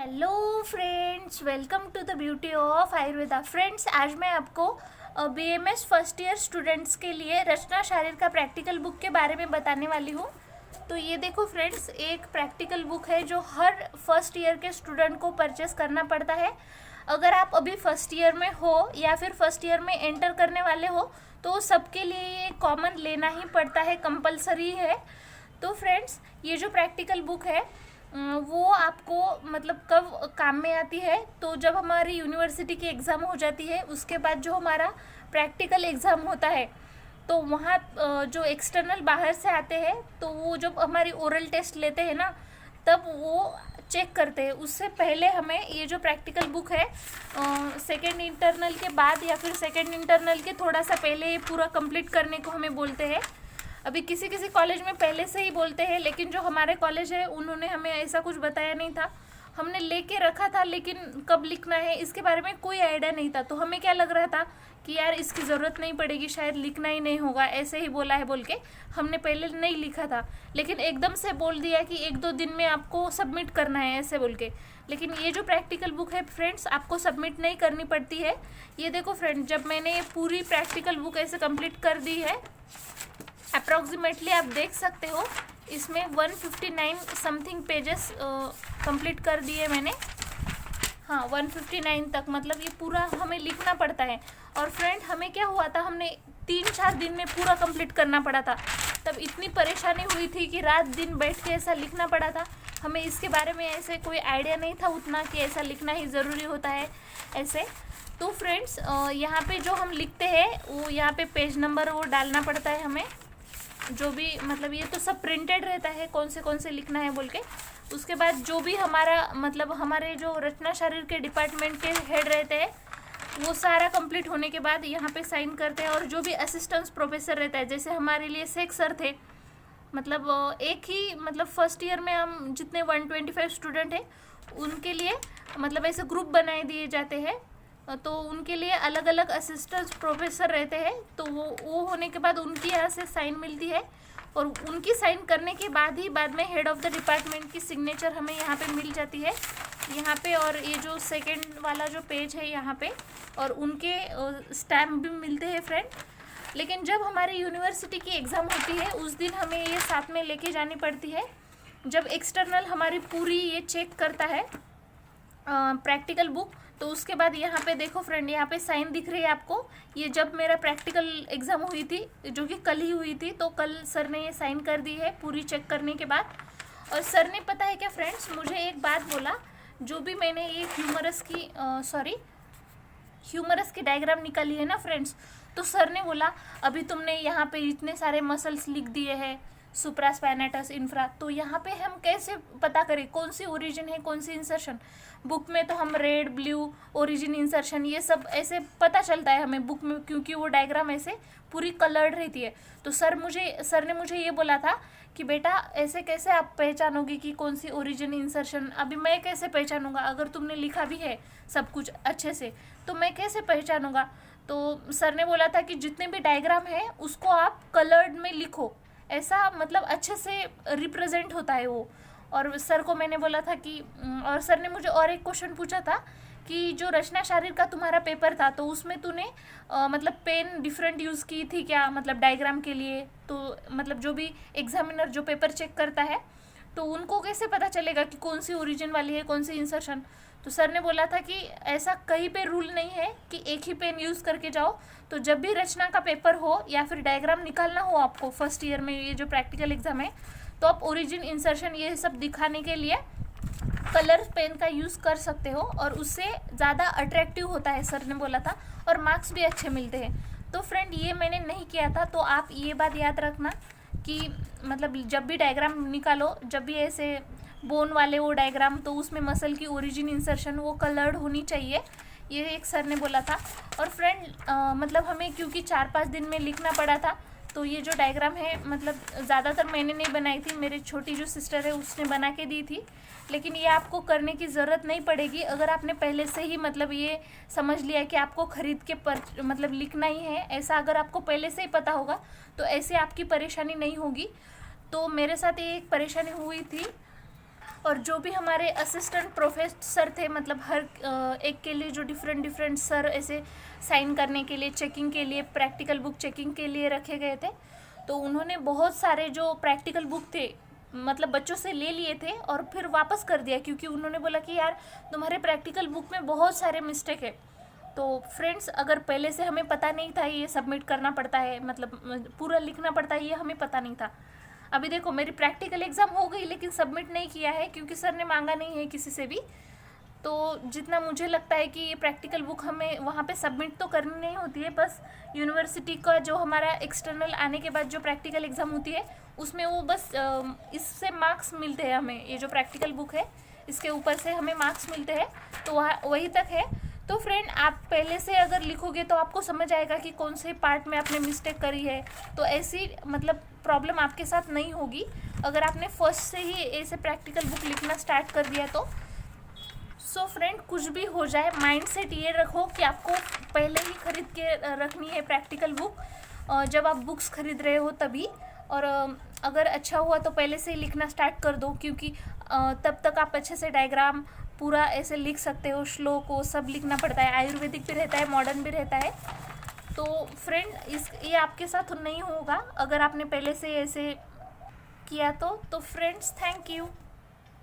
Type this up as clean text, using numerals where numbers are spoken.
Hello friends, welcome to the beauty of Ayurveda. Friends, आज मैं आपको बीएमएस फर्स्ट ईयर स्टूडेंट्स के लिए रचना शारीर का प्रैक्टिकल बुक के बारे में बताने वाली हूँ। तो ये देखो फ्रेंड्स, एक प्रैक्टिकल बुक है जो हर फर्स्ट ईयर के स्टूडेंट को परचेस करना पड़ता है। अगर आप अभी फर्स्ट ईयर में हो या फिर फर्स्ट ईयर में एंटर करने वाले हो तो सबके लिए ये कॉमन लेना ही पड़ता है, कंपलसरी है। तो फ्रेंड्स, ये जो प्रैक्टिकल बुक है वो आपको मतलब कब काम में आती है, तो जब हमारी यूनिवर्सिटी की एग्ज़ाम हो जाती है उसके बाद जो हमारा प्रैक्टिकल एग्ज़ाम होता है तो वहाँ जो एक्सटर्नल बाहर से आते हैं तो वो जब हमारी ओरल टेस्ट लेते हैं ना तब वो चेक करते हैं। उससे पहले हमें ये जो प्रैक्टिकल बुक है सेकेंड इंटरनल के बाद या फिर सेकेंड इंटरनल के थोड़ा सा पहले ये पूरा कंप्लीट करने को हमें बोलते हैं। अभी किसी किसी कॉलेज में पहले से ही बोलते हैं, लेकिन जो हमारे कॉलेज है उन्होंने हमें ऐसा कुछ बताया नहीं था। हमने लेके रखा था लेकिन कब लिखना है इसके बारे में कोई आइडिया नहीं था। तो हमें क्या लग रहा था कि यार इसकी ज़रूरत नहीं पड़ेगी, शायद लिखना ही नहीं होगा, ऐसे ही बोला है बोल के हमने पहले नहीं लिखा था। लेकिन एकदम से बोल दिया कि 1-2 दिन में आपको सबमिट करना है ऐसे बोल के। लेकिन ये जो प्रैक्टिकल बुक है फ्रेंड्स, आपको सबमिट नहीं करनी पड़ती है। ये देखो फ्रेंड्स, जब मैंने ये पूरी प्रैक्टिकल बुक ऐसे कंप्लीट कर दी है, अप्रॉक्सीमेटली आप देख सकते हो इसमें 159 समथिंग पेजेस कंप्लीट कर दिए मैंने। हाँ, 159 तक, मतलब ये पूरा हमें लिखना पड़ता है। और फ्रेंड, हमें क्या हुआ था, हमने 3-4 दिन में पूरा कंप्लीट करना पड़ा था। तब इतनी परेशानी हुई थी कि रात दिन बैठ के ऐसा लिखना पड़ा था। हमें इसके बारे में ऐसे कोई आइडिया नहीं था उतना कि ऐसा लिखना ही ज़रूरी होता है ऐसे। तो फ्रेंड्स, यहाँ पे जो हम लिखते हैं वो यहाँ पे पेज नंबर वो डालना पड़ता है हमें। जो भी मतलब ये तो सब प्रिंटेड रहता है कौन से लिखना है बोल के। उसके बाद जो भी हमारा मतलब हमारे जो रचना शारीर के डिपार्टमेंट के हेड रहते हैं वो सारा कंप्लीट होने के बाद यहाँ पे साइन करते हैं। और जो भी असिस्टेंट प्रोफेसर रहता है, जैसे हमारे लिए शेख सर थे, मतलब एक ही मतलब फर्स्ट ईयर में हम जितने 125 स्टूडेंट हैं उनके लिए मतलब ऐसे ग्रुप बनाए दिए जाते हैं। तो उनके लिए अलग अलग असिस्टेंट प्रोफेसर रहते हैं। तो वो होने के बाद उनकी यहाँ से साइन मिलती है और उनकी साइन करने के बाद ही बाद में हेड ऑफ़ द डिपार्टमेंट की सिग्नेचर हमें यहाँ पे मिल जाती है यहाँ पे। और ये जो सेकंड वाला जो पेज है यहाँ पे, और उनके स्टैम्प भी मिलते हैं फ्रेंड। लेकिन जब हमारी यूनिवर्सिटी की एग्ज़ाम होती है उस दिन हमें ये साथ में लेके जानी पड़ती है। जब एक्सटर्नल हमारी पूरी ये चेक करता है प्रैक्टिकल बुक, तो उसके बाद यहाँ पे देखो फ्रेंड, यहाँ पे साइन दिख रही है आपको। ये जब मेरा प्रैक्टिकल एग्ज़ाम हुई थी जो कि कल ही हुई थी, तो कल सर ने ये साइन कर दी है पूरी चेक करने के बाद। और सर ने पता है क्या फ्रेंड्स, मुझे एक बात बोला, जो भी मैंने ये ह्यूमरस की डायग्राम निकाली है ना फ्रेंड्स, तो सर ने बोला अभी तुमने यहाँ पे इतने सारे मसल्स लिख दिए हैं, सुप्रास्पाइनेटस, इंफ्रा, तो यहाँ पे हम कैसे पता करें कौन सी ओरिजिन है कौन सी इंसर्शन। बुक में तो हम रेड, ब्लू, ओरिजिन, इंसर्शन ये सब ऐसे पता चलता है हमें बुक में, क्योंकि वो डायग्राम ऐसे पूरी कलर्ड रहती है। तो सर ने मुझे ये बोला था कि बेटा ऐसे कैसे आप पहचानोगे कि कौन सी ओरिजिन, इंसर्शन। अभी मैं कैसे पहचानूंगा, अगर तुमने लिखा भी है सब कुछ अच्छे से तो मैं कैसे पहचानूंगा। तो सर ने बोला था कि जितने भी डायग्राम है उसको आप कलर्ड में लिखो, ऐसा मतलब अच्छे से रिप्रेजेंट होता है वो। और सर को मैंने बोला था कि और सर ने मुझे और एक क्वेश्चन पूछा था कि जो रचना शारीर का तुम्हारा पेपर था तो उसमें तूने मतलब पेन डिफरेंट यूज़ की थी क्या, मतलब डायग्राम के लिए। तो मतलब जो भी एग्जामिनर जो पेपर चेक करता है तो उनको कैसे पता चलेगा कि कौन सी ओरिजिन वाली है कौन सी इंसर्शन। तो सर ने बोला था कि ऐसा कहीं पे रूल नहीं है कि एक ही पेन यूज़ करके जाओ। तो जब भी रचना का पेपर हो या फिर डायग्राम निकालना हो आपको फर्स्ट ईयर में, ये जो प्रैक्टिकल एग्जाम है, तो आप ओरिजिन, इंसर्शन ये सब दिखाने के लिए कलर पेन का यूज़ कर सकते हो और उससे ज़्यादा अट्रैक्टिव होता है, सर ने बोला था, और मार्क्स भी अच्छे मिलते हैं। तो फ्रेंड, ये मैंने नहीं किया था, तो आप ये बात याद रखना कि मतलब जब भी डायग्राम निकालो, जब भी ऐसे बोन वाले वो डायग्राम, तो उसमें मसल की ओरिजिन, इंसर्शन वो कलर्ड होनी चाहिए, ये एक सर ने बोला था। और फ्रेंड, मतलब हमें क्योंकि 4-5 दिन में लिखना पड़ा था, तो ये जो डायग्राम है मतलब ज़्यादातर मैंने नहीं बनाई थी, मेरी छोटी जो सिस्टर है उसने बना के दी थी। लेकिन ये आपको करने की ज़रूरत नहीं पड़ेगी अगर आपने पहले से ही मतलब ये समझ लिया कि आपको ख़रीद के मतलब लिखना ही है, ऐसा अगर आपको पहले से ही पता होगा तो ऐसे आपकी परेशानी नहीं होगी। तो मेरे साथ ये एक परेशानी हुई थी और जो भी हमारे असिस्टेंट प्रोफेसर थे, मतलब हर एक के लिए जो डिफरेंट डिफरेंट सर ऐसे साइन करने के लिए, चेकिंग के लिए, प्रैक्टिकल बुक चेकिंग के लिए रखे गए थे, तो उन्होंने बहुत सारे जो प्रैक्टिकल बुक थे मतलब बच्चों से ले लिए थे और फिर वापस कर दिया, क्योंकि उन्होंने बोला कि यार तुम्हारे प्रैक्टिकल बुक में बहुत सारे मिस्टेक है। तो फ्रेंड्स, अगर पहले से हमें पता नहीं था ये सबमिट करना पड़ता है, मतलब पूरा लिखना पड़ता है, ये हमें पता नहीं था। अभी देखो मेरी प्रैक्टिकल एग्ज़ाम हो गई लेकिन सबमिट नहीं किया है, क्योंकि सर ने मांगा नहीं है किसी से भी। तो जितना मुझे लगता है कि ये प्रैक्टिकल बुक हमें वहाँ पे सबमिट तो करनी नहीं होती है, बस यूनिवर्सिटी का जो हमारा एक्सटर्नल आने के बाद जो प्रैक्टिकल एग्ज़ाम होती है उसमें वो बस इससे मार्क्स मिलते हैं हमें। ये जो प्रैक्टिकल बुक है इसके ऊपर से हमें मार्क्स मिलते हैं, तो वहाँ वही तक है। तो फ्रेंड, आप पहले से अगर लिखोगे तो आपको समझ आएगा कि कौन से पार्ट में आपने मिस्टेक करी है, तो ऐसी मतलब प्रॉब्लम आपके साथ नहीं होगी अगर आपने फर्स्ट से ही ऐसे प्रैक्टिकल बुक लिखना स्टार्ट कर दिया तो। सो फ्रेंड, कुछ भी हो जाए माइंड सेट ये रखो कि आपको पहले ही खरीद के रखनी है प्रैक्टिकल बुक, जब आप बुक्स खरीद रहे हो तभी। और अगर अच्छा हुआ तो पहले से ही लिखना स्टार्ट कर दो, क्योंकि तब तक आप अच्छे से डायग्राम पूरा ऐसे लिख सकते हो, श्लोक वो सब लिखना पड़ता है, आयुर्वेदिक भी रहता है, मॉडर्न भी रहता है। तो फ्रेंड, ये आपके साथ नहीं होगा अगर आपने पहले से ऐसे किया तो फ्रेंड्स, थैंक यू।